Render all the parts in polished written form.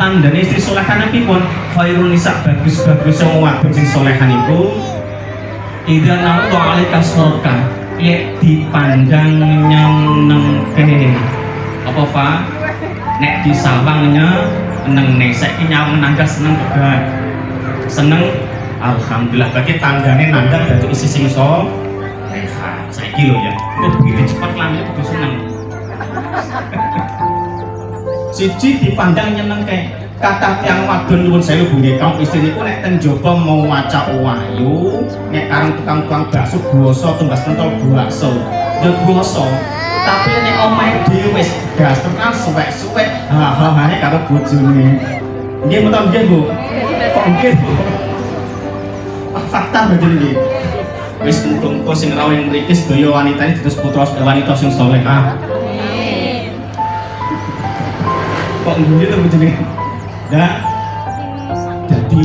tandane istri solehan pun khairun nisa bagus-bagus wong wadon sing solehan iku idza nawtu alika surka yek dipandang nyenengke apa Pak nek disawangnya neng saiki nyawang nangga seneng banget seneng alhamdulillah bagi tanggane nangga dadi isi sing iso saiki lho ya kok begitu cepet lan kudu seneng siji dipandang nyenengke kata tiang wadon nuwun sewu bunyi kaum istri niku nek teng jaba mau waca wayu nek karang tukang bakso basa tumbas pentol bakso ya basa tapi nek omahe dhewe wis gas tenan suwek-suwek ha-ha-hane karo bojone nggih mboten nggih Bu kok nggih fakta betul nggih wis mungko sing rawuh mriki sedaya wanita ini terus putra wanita sing salehah kok nggih to bojone dah jadi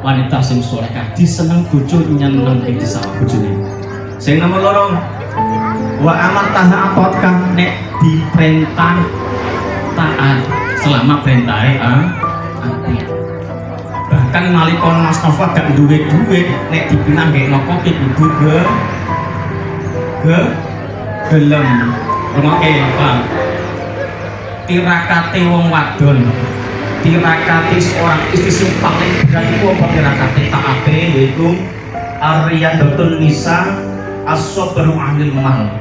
wanita sing salehah diseneng bojo nyenengke disawang bojone sing nomor loro wa amat taha apotkan nek diperintah taat selama perintahe bahkan nalika Mas Nova gak duwe duit nek dipinanggekno kopi kudu gelem ngoke Pak tirakate wong wadon tirakate seorang istri sing paling berat iku apa tirakate taate yaiku ariyadatun nisa as-sabru 'anil mal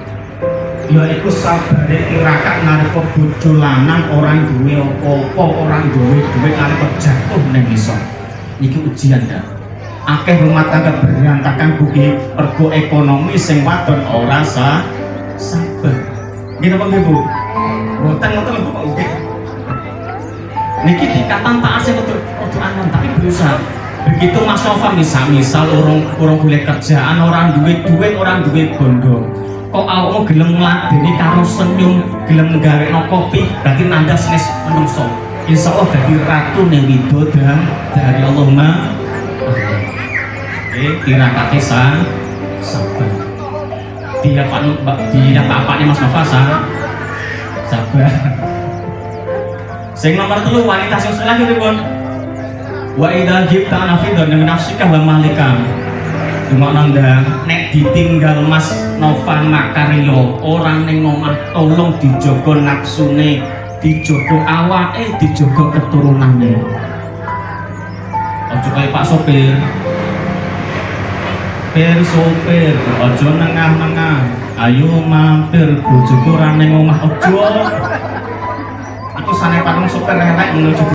yaiku sabare tirakat nalika bojo lanang orang duwe apa-apa orang duwe duit nalika jatuh ning isor iki ujian ya akeh rumah tangga berantakan buki pergo ekonomi sing wadon ora sabar nggih napa nggih Bu mboten ngoten lho kok nggih niki dikatan taat sing kudu anon tapi berusaha begitu Mas Nova misal orang boleh kerjaan orang duwe duit orang duwe bondo kok awakmu gelem ngladeni karo senyum gelem nggawekno kopi berarti nanda senes menungso insyaallah dadi ratu ning widodari dari Allahumma tirakate sabar dia apa-apane Mas Nova sabar sing nomor 3 wanita sing saleh pripun wa idza jibta nafidun min nafsika wa malika cuma nanda nek ditinggal Mas Nova Makaryo orang ning omah tolong dijogo nafsune dijogo awake dijogo keturunane aja kaya Pak sopir sopir aja nengah-nengah ayo mampir bojoku ora ning omah aja aku sane Pak sopir elek menuju